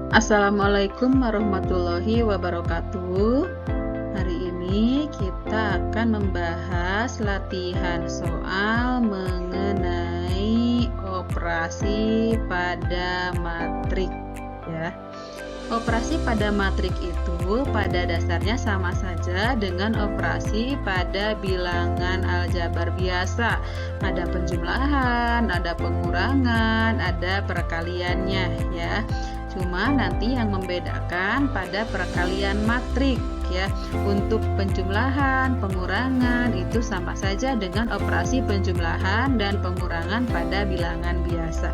Assalamualaikum warahmatullahi wabarakatuh. Hari ini kita akan membahas latihan soal mengenai operasi pada matrik ya. Operasi pada matrik itu pada dasarnya sama saja dengan operasi pada bilangan aljabar biasa. Ada penjumlahan, ada pengurangan, ada perkaliannya ya. Cuma nanti yang membedakan pada perkalian matrik ya. Untuk penjumlahan, pengurangan itu sama saja dengan operasi penjumlahan dan pengurangan pada bilangan biasa.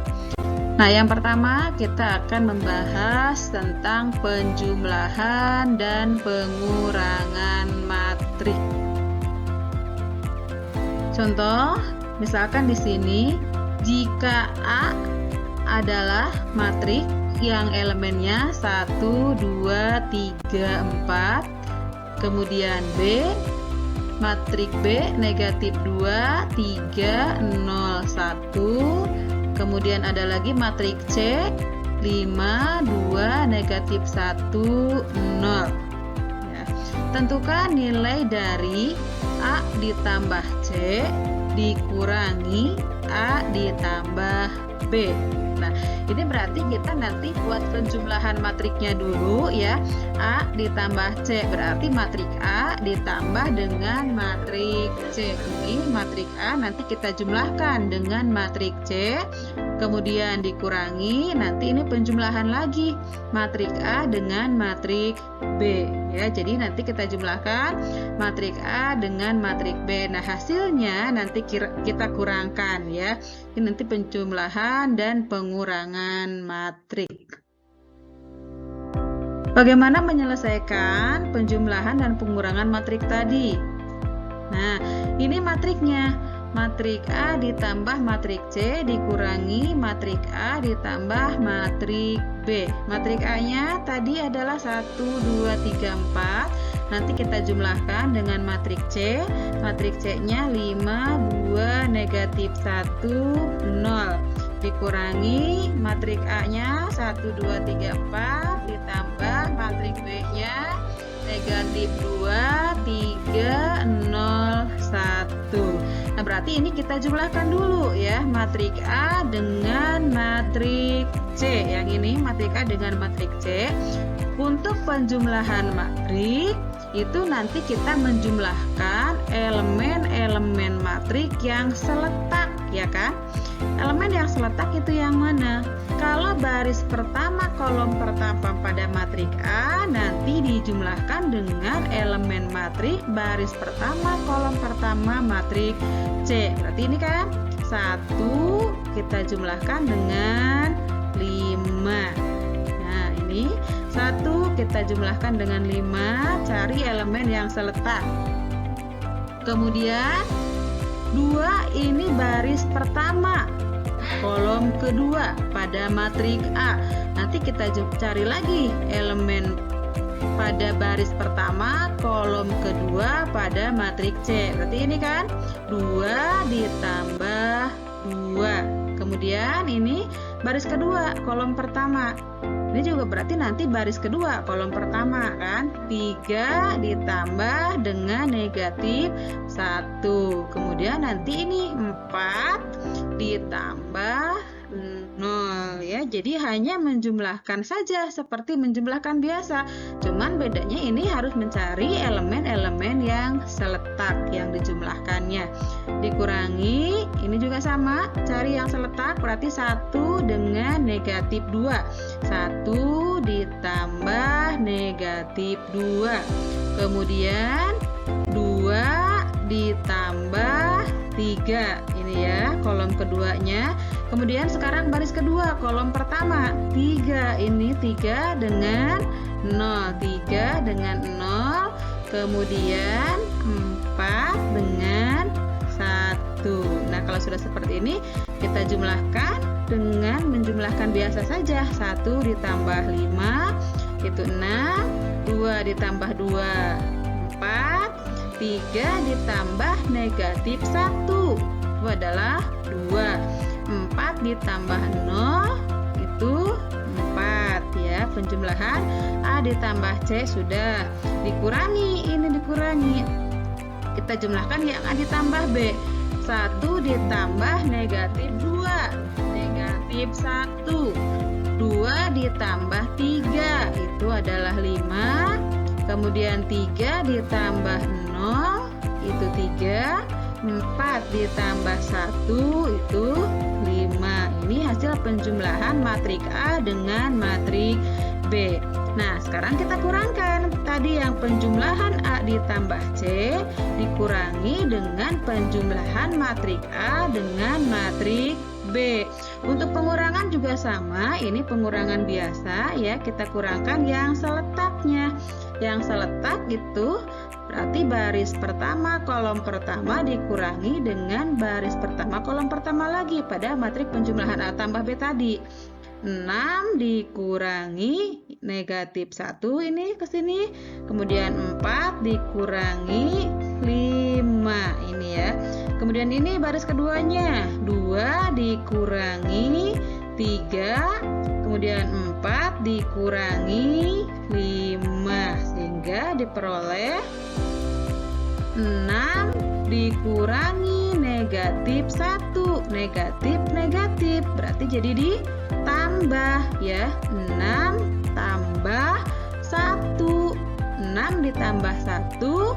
Nah, yang pertama kita akan membahas tentang penjumlahan dan pengurangan matrik. Contoh, misalkan di sini jika A adalah matrik yang elemennya 1, 2, 3, 4, kemudian B, matrik B negatif 2, 3, 0, 1, kemudian ada lagi matrik C 5, 2, negatif 1, 0 ya. Tentukan nilai dari A ditambah C dikurangi A ditambah B. Nah, ini berarti kita nanti buat penjumlahan matriknya dulu ya. A ditambah C berarti matrik A ditambah dengan matrik C. Ini matrik A nanti kita jumlahkan dengan matrik C, kemudian dikurangi, nanti ini penjumlahan lagi matrik A dengan matrik B ya. Jadi nanti kita jumlahkan matrik A dengan matrik B. Nah, hasilnya nanti kita kurangkan ya. Ini nanti penjumlahan dan pengurangan matrik. Bagaimana menyelesaikan penjumlahan dan pengurangan matrik tadi? Nah, ini matriknya. Matrik A ditambah matrik C dikurangi matrik A ditambah matrik B. Matrik A-nya tadi adalah 1, 2, 3, 4. Nanti kita jumlahkan dengan matrik C. Matrik C-nya 5, 2, negatif 1, 0. Dikurangi matrik A-nya 1, 2, 3, 4 ditambah matrik B-nya negatif 2, 3, 0, 1. Nah, berarti ini kita jumlahkan dulu ya, matrik A dengan matrik C. Yang ini matrik A dengan matrik C. Untuk penjumlahan matrik itu nanti kita menjumlahkan elemen-elemen matrik yang seletak ya kan. Elemen yang seletak itu yang mana? Kalau baris pertama kolom pertama pada matrik A nanti dijumlahkan dengan elemen matrik baris pertama kolom pertama matrik C. Berarti ini kan 1 kita jumlahkan dengan 5. Nah, ini 1 kita jumlahkan dengan 5, cari elemen yang seletak. Kemudian 2 ini baris pertama kolom kedua pada matrik A. Nanti kita cari lagi elemen pada baris pertama kolom kedua pada matrik C. Berarti ini kan 2 ditambah 2. Kemudian ini baris kedua kolom pertama. Ini juga berarti nanti baris kedua kolom pertama kan. 3 ditambah dengan negatif 1. Kemudian nanti ini 4 ditambah 0 ya. Jadi hanya menjumlahkan saja seperti menjumlahkan biasa. Cuman bedanya ini harus mencari elemen-elemen yang seletak yang dijumlahkannya. Dikurangi, ini juga sama, cari yang seletak berarti 1 dengan negatif 2. 1 ditambah negatif 2. Kemudian 2 ditambah 3. Ini ya kolom keduanya. Kemudian sekarang baris kedua kolom pertama 3. Ini 3 dengan 0. 3 dengan 0. Kemudian 4 dengan 1. Nah, kalau sudah seperti ini kita jumlahkan dengan menjumlahkan biasa saja. 1 ditambah 5 itu 6. 2 ditambah 2 4. 3 ditambah negatif 1 itu adalah 2. 4 ditambah 0 itu 4 ya. penjumlahan A ditambah C sudah. Dikurangi, ini dikurangi. Kita jumlahkan yang A ditambah B. 1 ditambah negatif 2, negatif 1. 2 ditambah 3, itu adalah 5. Kemudian 3 ditambah 0, itu 3. 4 ditambah 1, itu 5. Ini hasil penjumlahan matrik A dengan matrik B. Nah, sekarang kita kurangkan. Tadi yang penjumlahan A ditambah C dikurangi dengan penjumlahan matrik A dengan matrik B. Untuk pengurangan juga sama, ini pengurangan biasa ya, kita kurangkan yang seletaknya. Yang seletak itu berarti baris pertama kolom pertama dikurangi dengan baris pertama kolom pertama lagi pada matrik penjumlahan A tambah B tadi. 6 dikurangi negatif 1 ini ke sini. Kemudian 4 dikurangi 5 ini ya. Kemudian ini baris keduanya, 2 dikurangi 3, kemudian 4 dikurangi 5, sehingga diperoleh 6 dikurangi negatif 1, negatif negatif, berarti jadi ditambah ya. 6 tambah 1, 6 ditambah 1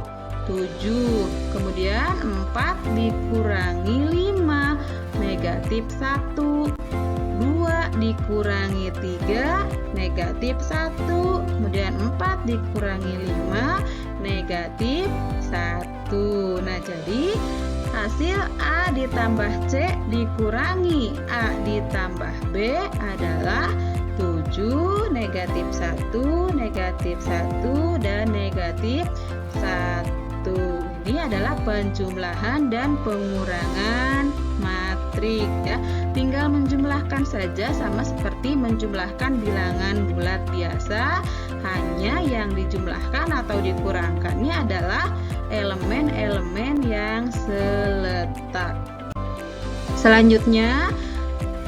7, kemudian 4 dikurangi 5, negatif 1, 2 dikurangi 3, negatif 1, kemudian 4 dikurangi 5, negatif 1. Nah, jadi hasil A ditambah C dikurangi A ditambah B adalah 7, negatif 1, negatif 1, dan negatif 1. Ini adalah penjumlahan dan pengurangan matrik ya. Tinggal menjumlahkan saja, sama seperti menjumlahkan bilangan bulat biasa. Hanya yang dijumlahkan atau dikurangkannya adalah elemen-elemen yang seletak. Selanjutnya,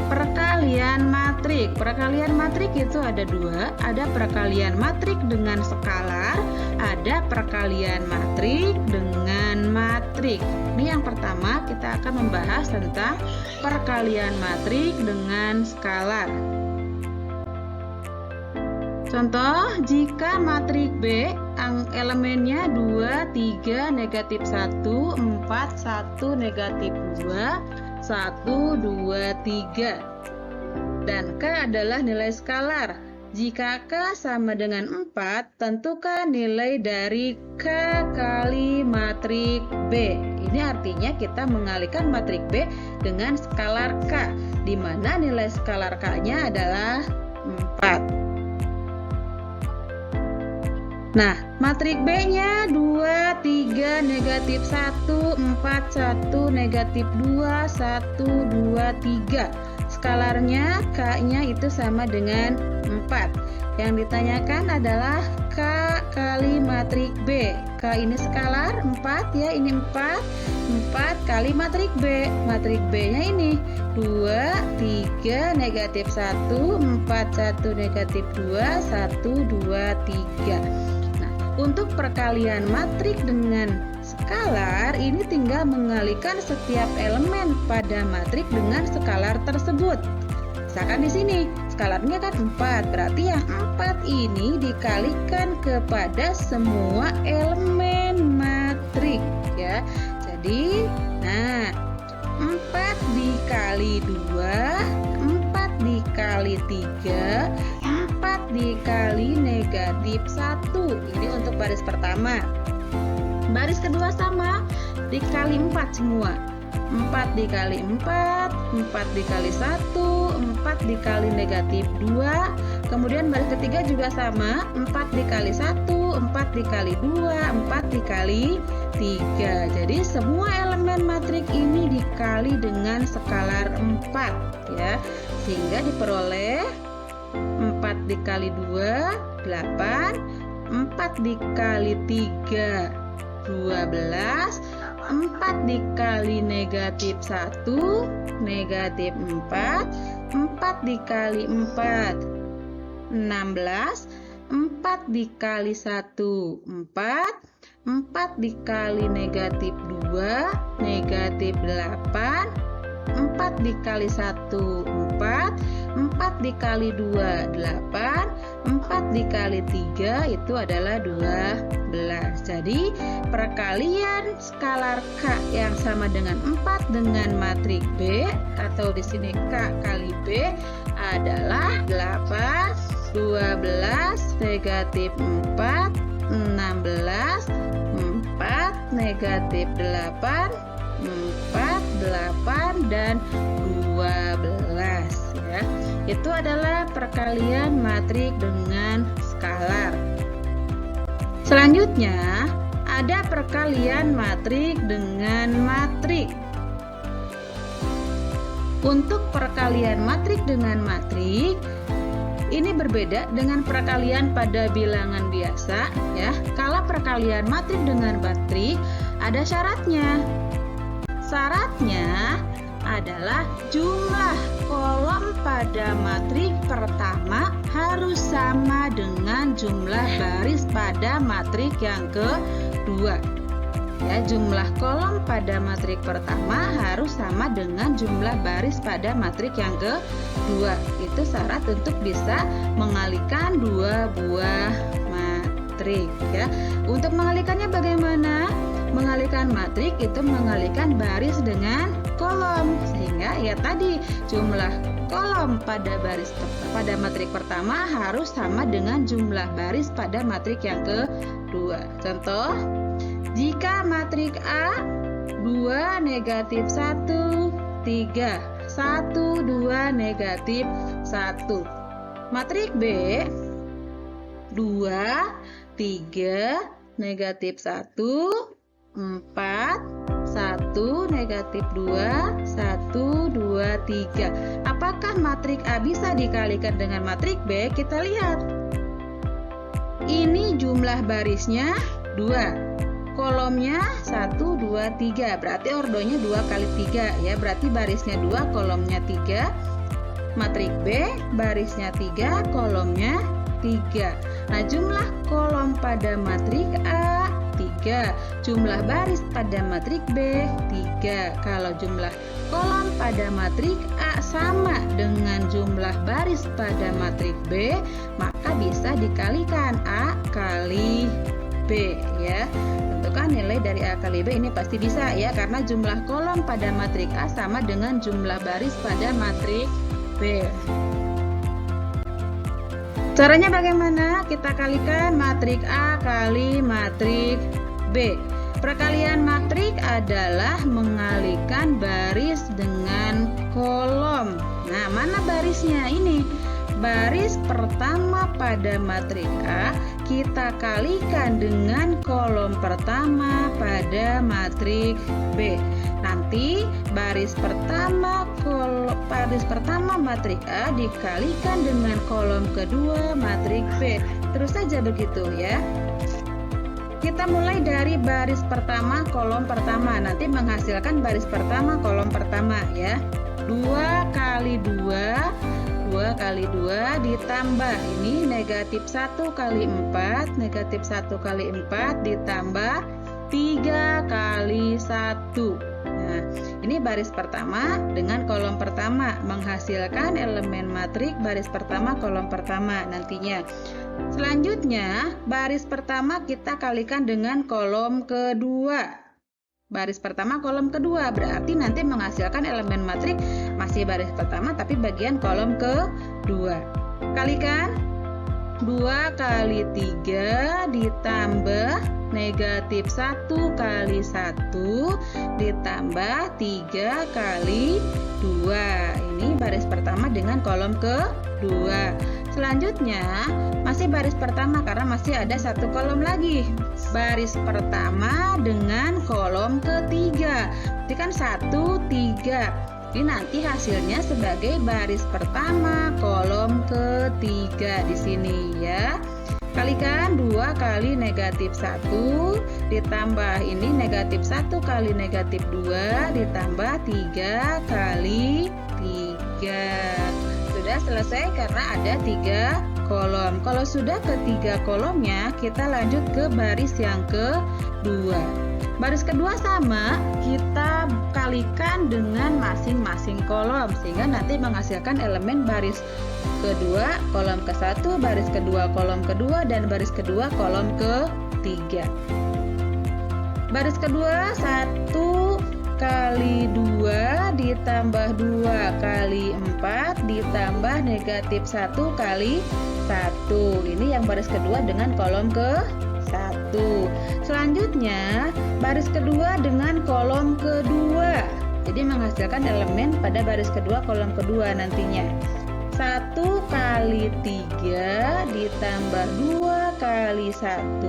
perkalian matrik. Perkalian matrik itu ada dua, ada perkalian matrik dengan skalar, ada perkalian matrik dengan matrik. Ini yang pertama, kita akan membahas tentang perkalian matrik dengan skalar. Contoh, jika matrik B elemennya 2, 3, negatif 1, 4, 1, negatif 2, 1, 2, 3, dan K adalah nilai skalar. Jika K sama dengan 4, tentukan nilai dari K kali matrik B. Ini artinya kita mengalihkan matrik B dengan skalar K, di mana nilai skalar K-nya adalah 4. Nah, matrik B-nya 2, 3, negatif 1, 4, 1, negatif 2, 1, 2, 3. Skalarnya K-nya itu sama dengan 4. Yang ditanyakan adalah K kali matrik B. K ini skalar 4 ya, ini 4. 4 kali matrik B. Matrik B-nya ini 2, 3, negatif 1, 4, 1, negatif 2, 1, 2, 3. Untuk perkalian matrik dengan skalar, ini tinggal mengalihkan setiap elemen pada matrik dengan skalar tersebut. Misalkan di sini skalarnya kan 4, berarti yang 4 ini dikalikan kepada semua elemen matrik ya. Jadi, nah, 4 dikali 2, 4 dikali 3, 4 dikali negatif 1. Ini untuk baris pertama. Baris kedua sama, dikali 4 semua. 4 dikali 4, 4 dikali 1, 4 dikali negatif 2. Kemudian baris ketiga juga sama, 4 dikali 1, 4 dikali 2, 4 dikali 3. Jadi semua elemen matrik ini dikali dengan skalar 4 ya. Sehingga diperoleh 4 dikali 2, 8, 4 dikali 3, 12, 4 dikali negatif 1, negatif 4, 4 dikali 4, 16. 4 dikali 1, 4. 4 dikali negatif 2, negatif 8. 4 dikali 1, 4. 4 dikali 2, 8. 4 dikali 3 itu adalah 12. Jadi perkalian skalar K yang sama dengan 4 dengan matrik B, atau di sini K kali B, adalah 8, 12, negatif 4, 16, 4, negatif 8, 4, 8, dan 12 ya. Itu adalah perkalian matrik dengan skalar. Selanjutnya ada perkalian matrik dengan matrik. Untuk perkalian matrik dengan matrik ini berbeda dengan perkalian pada bilangan biasa ya. Kalau perkalian matrik dengan matrik ada syaratnya. Syaratnya adalah jumlah kolom pada matrik pertama harus sama dengan jumlah baris pada matrik yang kedua. Ya, jumlah kolom pada matrik pertama harus sama dengan jumlah baris pada matrik yang kedua. Itu syarat untuk bisa mengalihkan dua buah matrik ya. Untuk mengalihkannya bagaimana? Mengalihkan matrik itu mengalihkan baris dengan kolom, sehingga ya tadi jumlah kolom pada matrik pertama harus sama dengan jumlah baris pada matrik yang kedua. Contoh, jika matrik A 2 negatif 1 3 1 2 negatif 1, matrik B 2 3 negatif 1 4 1 negatif 2 1 2 3. Apakah matrik A bisa dikalikan dengan matrik B? Kita lihat. Ini jumlah barisnya 2, kolomnya 1 2 3. Berarti ordonya 2 kali 3 ya. Berarti barisnya 2, kolomnya 3. Matrik B barisnya 3, kolomnya 3. Nah, jumlah kolom pada matrik A 3, jumlah baris pada matrik B 3. Kalau jumlah kolom pada matrik A sama dengan jumlah baris pada matrik B, maka bisa dikalikan A kali B ya. Tentukan nilai dari A kali B ini pasti bisa ya, karena jumlah kolom pada matrik A sama dengan jumlah baris pada matrik B. Caranya bagaimana? Kita kalikan matrik A kali matrik B. Perkalian matrik adalah mengalihkan baris dengan kolom. Nah, mana barisnya ini? Baris pertama pada matrik A kita kalikan dengan kolom pertama pada matrik B. Nanti baris pertama matrik A dikalikan dengan kolom kedua matrik B. Terus saja begitu ya. Kita mulai dari baris pertama kolom pertama, nanti menghasilkan baris pertama kolom pertama ya. 2 kali 2 kali 2 ditambah ini negatif 1 kali 4, negatif 1 kali 4 ditambah 3 kali 1. Nah, ini baris pertama dengan kolom pertama, menghasilkan elemen matrik baris pertama kolom pertama nantinya. Selanjutnya baris pertama kita kalikan dengan kolom kedua. Baris pertama kolom kedua berarti nanti menghasilkan elemen matrik masih baris pertama tapi bagian kolom kedua. Kalikan 2 kali 3 ditambah negatif 1 kali 1 ditambah 3 kali 2. Ini baris pertama dengan kolom kedua. Selanjutnya masih baris pertama karena masih ada satu kolom lagi. Baris pertama dengan kolom ketiga. Ini kan 1 3. Jadi nanti hasilnya sebagai baris pertama kolom ketiga di sini ya. Kalikan 2 kali negatif 1 ditambah ini negatif 1 kali negatif 2 ditambah 3 kali 3. Sudah selesai karena ada 3 kolom. Kalau sudah ketiga kolomnya, kita lanjut ke baris yang kedua. Baris kedua sama, kita kalikan dengan masing-masing kolom sehingga nanti menghasilkan elemen baris kedua kolom ke-1, baris kedua kolom kedua, dan baris kedua kolom ketiga. Baris kedua 1 kali 2 ditambah 2 kali 4 ditambah negatif 1 kali 1. Ini yang baris kedua dengan kolom ke-1. Selanjutnya baris kedua dengan kolom kedua. Jadi menghasilkan elemen pada baris kedua kolom kedua nantinya. 1 kali 3 ditambah 2 kali 1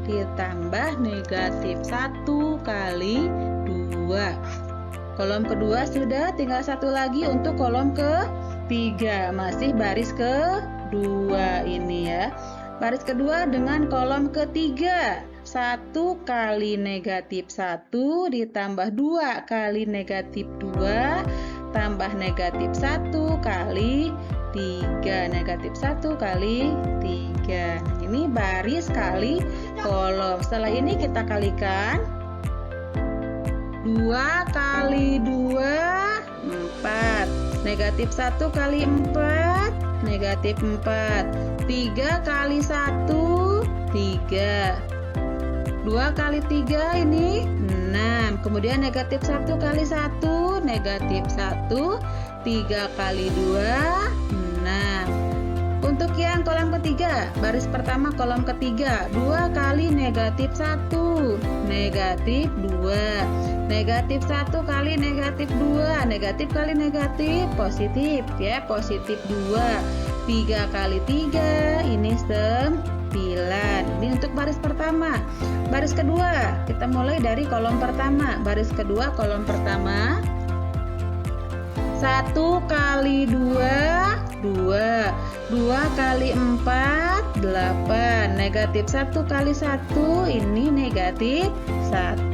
ditambah negatif 1 kali 2. Kolom kedua sudah, tinggal satu lagi untuk kolom ketiga. Masih baris kedua ini ya. Baris kedua dengan kolom ketiga. 1 kali negatif 1 ditambah 2 kali negatif 2 tambah negatif 1 kali 3, negatif 1 kali 3. Ini baris kali kolom. Setelah ini kita kalikan. 2 kali 2 4, negatif 1 kali 4 negatif 4, 3 kali 1 3, 2 kali 3 ini 6, kemudian negatif 1 kali 1 negatif 1, 3 kali 2 6. Untuk yang kolom ketiga, baris pertama kolom ketiga, 2 kali negatif 1 negatif 2, negatif 1 kali negatif 2, negatif kali negatif positif ya, positif 2, 3 kali 3 ini 9. Ini untuk baris pertama. Baris kedua, kita mulai dari kolom pertama. Baris kedua kolom pertama, 1 kali 2 2, 2 kali 4 8, negatif 1 kali 1 ini negatif 1,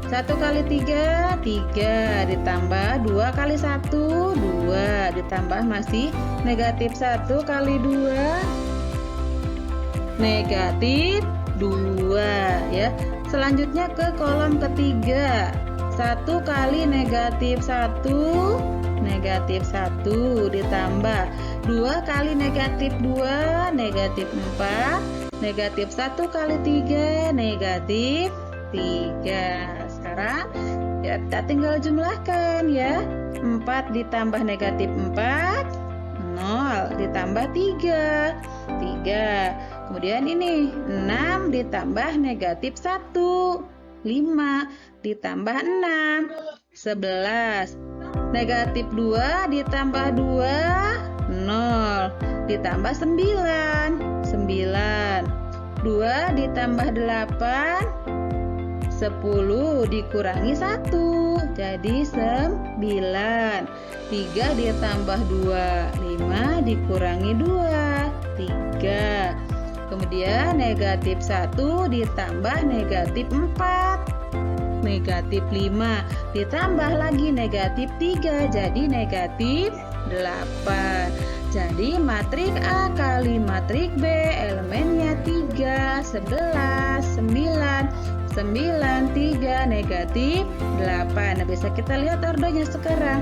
1 kali 3 3 ditambah 2 kali 1 2 ditambah masih negatif 1 kali 2 negatif 2 ya. Selanjutnya ke kolom ketiga, 1 kali negatif 1 negatif 1 ditambah 2 kali negatif 2 negatif 4, negatif 1 kali 3 negatif 3. Sekarang ya, kita tinggal jumlahkan ya. 4 ditambah negatif 4 0 ditambah 3 3. Kemudian ini 6 ditambah negatif 1 5 ditambah 6 11, negatif 2 ditambah 2 0 ditambah 9 9, 2 ditambah 8 10 dikurangi 1 jadi 9, 3 ditambah 2 5 dikurangi 2 3. Kemudian negatif 1 ditambah negatif 4 negatif 5 ditambah lagi negatif 3 jadi negatif 8. Jadi matrik A kali matrik B elemennya 3 11 9 9 3 negatif 8. Nah, bisa kita lihat ordonya sekarang.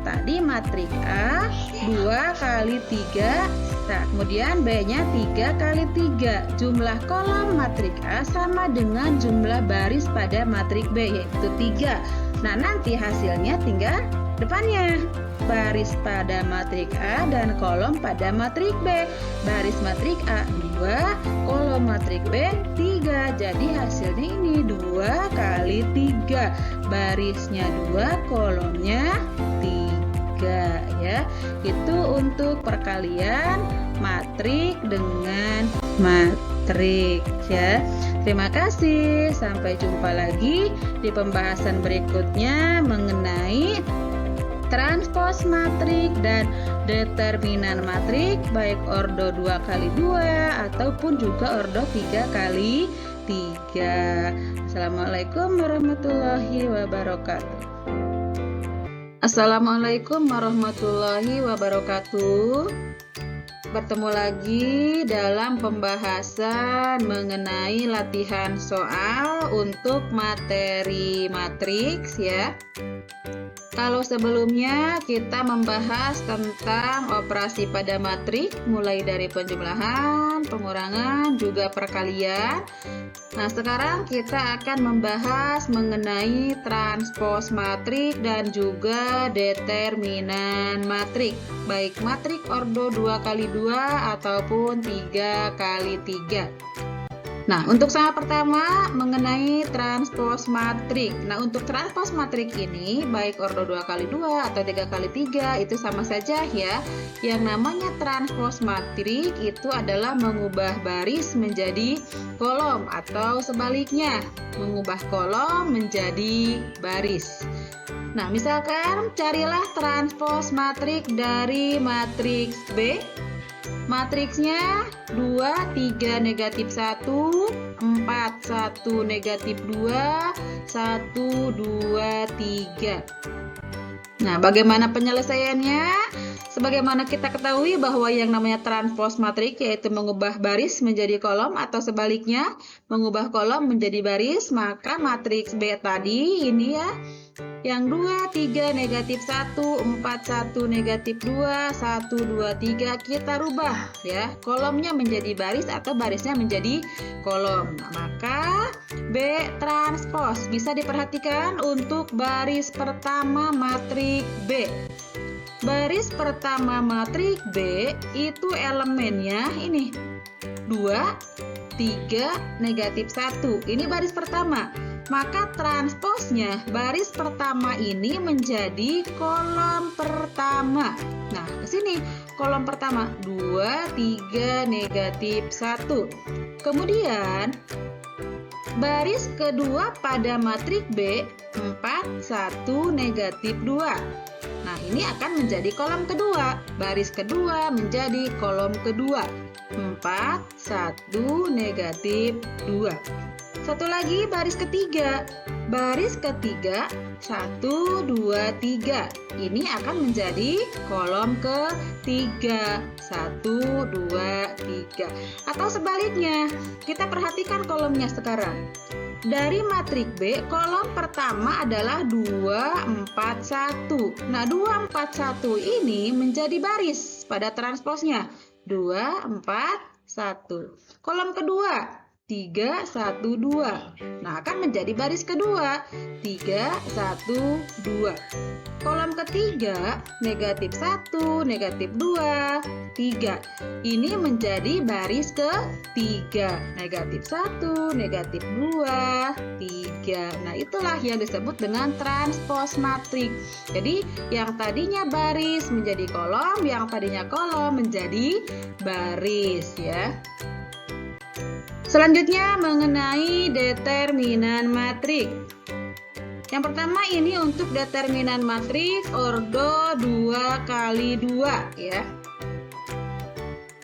Tadi matrik A 2 kali 3, nah, kemudian B-nya 3 kali 3. Jumlah kolom matrik A sama dengan jumlah baris pada matrik B, yaitu 3. Nah, nanti hasilnya tinggal depannya. Baris pada matrik A dan kolom pada matrik B. Baris matrik A 2, kolom matrik B 3. Jadi hasilnya ini 2 kali 3. Barisnya 2, kolomnya 3 ya. Itu untuk perkalian matrik dengan matrik ya. Terima kasih. Sampai jumpa lagi di pembahasan berikutnya mengenai transpos matrik dan determinan matrik baik ordo 2 kali 2 ataupun juga ordo 3 kali 3. Assalamualaikum warahmatullahi wabarakatuh. Assalamualaikum warahmatullahi wabarakatuh. bertemu lagi dalam pembahasan mengenai latihan soal untuk materi matriks ya. Kalau sebelumnya kita membahas tentang operasi pada matriks mulai dari penjumlahan, pengurangan, juga perkalian. Nah, sekarang kita akan membahas mengenai transpos matriks dan juga determinan matriks, baik matriks ordo 2x2 ataupun 3x3. Nah, untuk soal pertama mengenai transpos matriks. Nah, untuk transpos matriks ini baik ordo 2x2 atau 3x3 itu sama saja ya. Yang namanya transpos matriks itu adalah mengubah baris menjadi kolom atau sebaliknya, mengubah kolom menjadi baris. Nah, misalkan carilah transpos matriks dari matriks B. Matriksnya 2, 3, negatif 1, 4, 1, negatif 2, 1, 2, 3. Nah, bagaimana penyelesaiannya? Sebagaimana kita ketahui bahwa yang namanya transpos matriks yaitu mengubah baris menjadi kolom atau sebaliknya, mengubah kolom menjadi baris, maka matriks B tadi ini ya, yang 2, 3, negatif 1, 4, 1, negatif 2, 1, 2, 3 kita rubah ya, kolomnya menjadi baris atau barisnya menjadi kolom. Nah, maka B transpos bisa diperhatikan untuk baris pertama matriks B. Baris pertama matriks B itu elemennya ini 2, 3, negatif 1. Ini baris pertama. Maka transposnya baris pertama ini menjadi kolom pertama. Nah, ke sini kolom pertama 2, 3, negatif 1. Kemudian baris kedua pada matriks B 4, 1, negatif 2. Nah, ini akan menjadi kolom kedua. Baris kedua menjadi kolom kedua. 4, 1, negatif 2. Satu lagi baris ketiga. Baris ketiga 1, 2, 3. Ini akan menjadi kolom ketiga. 1, 2, 3. Atau sebaliknya, kita perhatikan kolomnya sekarang. Dari matriks B, kolom pertama adalah 2, 4, 1. Nah, 2, 4, 1 ini menjadi baris pada transposnya. 2, 4, 1. Kolom kedua 3, 1, 2. Nah, akan menjadi baris kedua 3, 1, 2. Kolom ketiga negatif 1, negatif 2, 3. Ini menjadi baris ketiga. Negatif 1, negatif 2, 3. Nah, itulah yang disebut dengan transpos matriks. Jadi, yang tadinya baris menjadi kolom, yang tadinya kolom menjadi baris ya. Selanjutnya mengenai determinan matriks. Yang pertama ini untuk determinan matriks ordo 2x2 ya.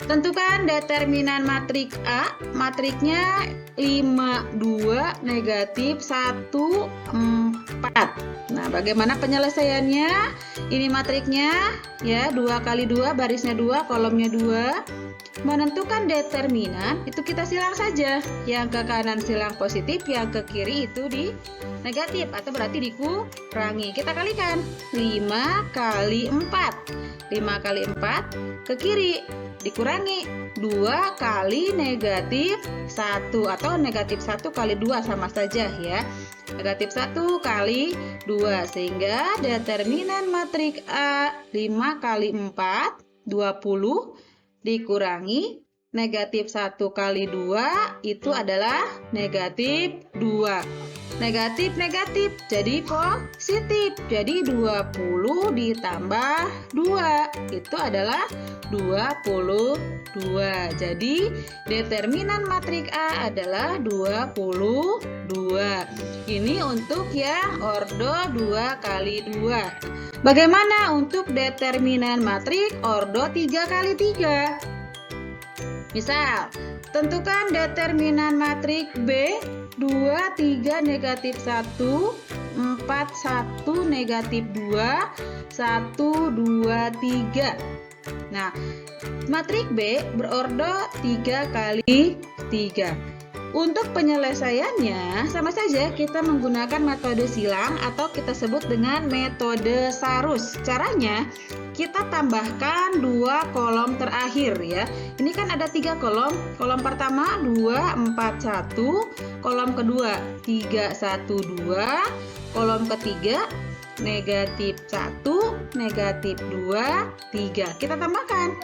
Tentukan determinan matriks A, matriksnya 5, 2, negatif 1, 4. Nah, bagaimana penyelesaiannya? Ini matriksnya ya, 2x2, barisnya 2, kolomnya 2. Menentukan determinan itu kita silang saja. Yang ke kanan silang positif, yang ke kiri itu di negatif atau berarti dikurangi. Kita kalikan 5 kali 4. 5 kali 4 ke kiri dikurangi 2 kali negatif 1 atau negatif 1 kali 2 sama saja ya. Negatif 1 kali 2 sehingga determinan matriks A 5 kali 4 20 dikurangi negatif 1 kali 2 itu adalah negatif 2. Negatif jadi positif. Jadi 20 ditambah 2 itu adalah 22. Jadi determinan matriks A adalah 22. Ini untuk yang ordo 2x2. Bagaimana untuk determinan matriks ordo 3x3? Misal, tentukan determinan matriks B 2, 3, negatif 1, 4, 1, negatif 2, 1, 2, 3. Nah, matrik B berordo 3 kali 3. Untuk penyelesaiannya sama saja kita menggunakan metode silang atau kita sebut dengan metode Sarus. Caranya kita tambahkan 2 kolom terakhir ya. Ini kan ada 3 kolom. Kolom pertama 2, 4, 1. Kolom kedua 3, 1, 2. Kolom ketiga negatif 1, negatif 2, 3. Kita tambahkan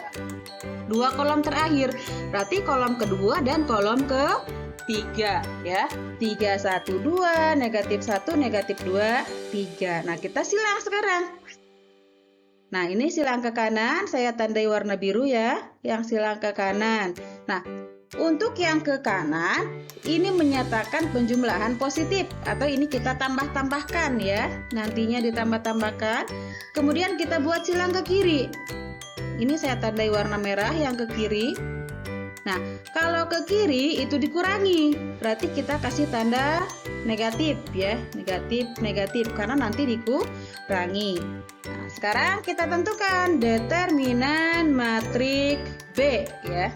2 kolom terakhir. Berarti kolom kedua dan kolom ketiga ya. 3, 1, 2, negatif 1, negatif 2, 3. Nah, kita silang sekarang. Nah, ini silang ke kanan, saya tandai warna biru ya, yang silang ke kanan. Nah, untuk yang ke kanan, ini menyatakan penjumlahan positif, atau ini kita tambah-tambahkan ya, nantinya ditambah-tambahkan. Kemudian kita buat silang ke kiri. Ini saya tandai warna merah yang ke kiri. Nah, kalau ke kiri itu dikurangi, berarti kita kasih tanda negatif ya, negatif, karena nanti dikurangi. Nah, sekarang kita tentukan determinan matrik B ya.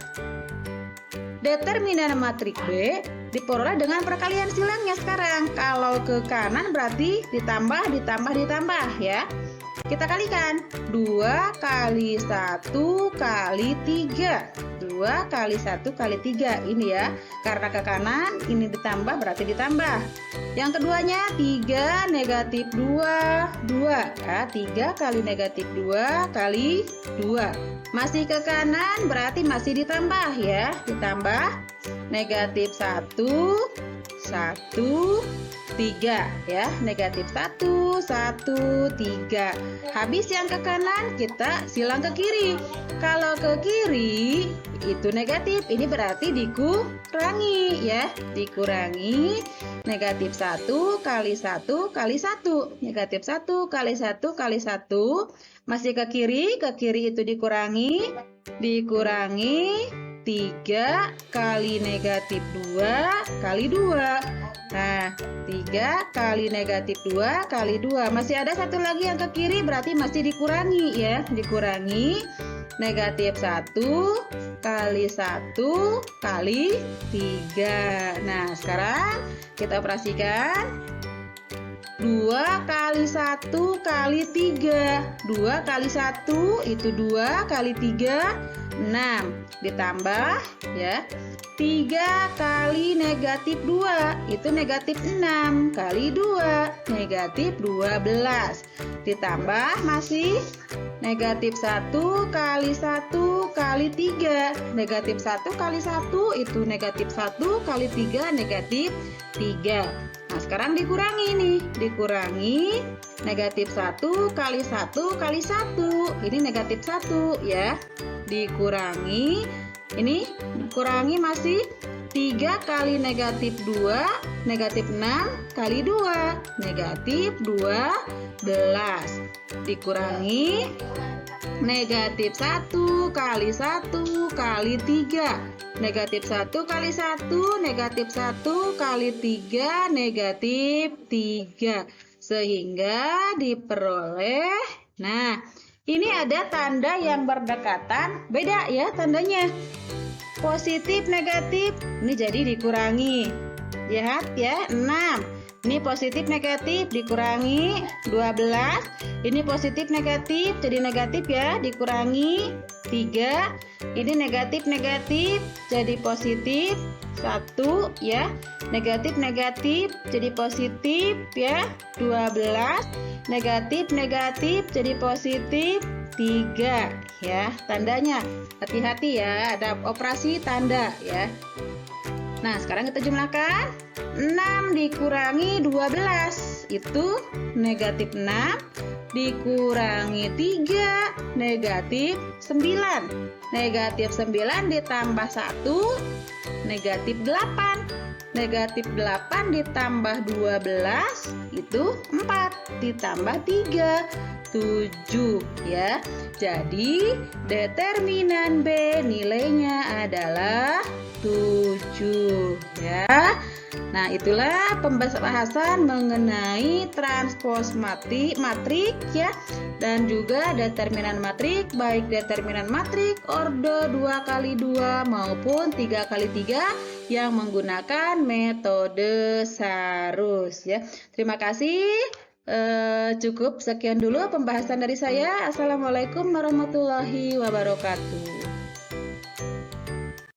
Determinan matrik B diperoleh dengan perkalian silangnya sekarang. Kalau ke kanan berarti ditambah ya. Kita kalikan 2 kali 1 kali 3. 2 kali 1 kali 3 ini ya. Karena ke kanan ini ditambah berarti ditambah. Yang keduanya 3 negatif 2 ya. 3 kali negatif 2 kali 2. Masih ke kanan berarti masih ditambah ya. Ditambah negatif 1 1 3 ya, negatif 1 1 3. Habis yang ke kanan kita silang ke kiri. Kalau ke kiri itu negatif, ini berarti dikurangi ya, dikurangi negatif 1 kali 1 kali 1, negatif 1 kali 1 kali 1. Masih ke kiri itu dikurangi 3 kali negatif 2 kali 2. Nah, 3 kali negatif 2 kali 2. Masih ada satu lagi yang ke kiri, berarti masih dikurangi ya. Dikurangi negatif 1 kali 1 kali 3. Nah, sekarang kita operasikan 2 kali 1 kali 3. 2 kali 1 itu 2 kali 3, 6. Ditambah ya. 3 kali negatif 2 itu negatif 6 kali 2 negatif 12. Ditambah masih negatif 1 kali 1 kali 3. Negatif 1 kali 1 itu negatif 1 kali 3 negatif 3. Nah, sekarang dikurangi nih. Dikurangi negatif 1 kali 1 kali 1. Ini negatif 1 ya. Dikurangi, ini dikurangi masih 3 kali negatif 2, negatif 6 kali 2, negatif 12. Dikurangi negatif 1 kali 1 kali 3. Negatif 1 kali 1, negatif 1 kali 3, negatif 3. Sehingga diperoleh, nah, ini ada tanda yang berdekatan, beda ya tandanya. Positif, negatif, ini jadi dikurangi. Lihat ya, 6. Ini positif, negatif, dikurangi 12. Ini positif, negatif, jadi negatif ya, dikurangi 3. Ini negatif, negatif, jadi positif 1 ya. Negatif, negatif, jadi positif ya, 12. Negatif, negatif, jadi positif 3 ya. Tandanya hati-hati ya, ada operasi tanda ya. Nah, sekarang kita jumlahkan. 6 dikurangi 12 itu negatif 6, dikurangi 3 negatif 9. Negatif 9 ditambah 1 negatif 8. Negatif 8 ditambah 12 itu 4, ditambah 3 7 ya. Jadi determinan B nilainya adalah 7 ya. Nah, itulah pembahasan mengenai transpos matrik ya, dan juga determinan matrik, baik determinan matrik orde 2x2 maupun 3x3 yang menggunakan metode Sarus ya. Terima kasih. Cukup sekian dulu pembahasan dari saya. Assalamualaikum warahmatullahi wabarakatuh.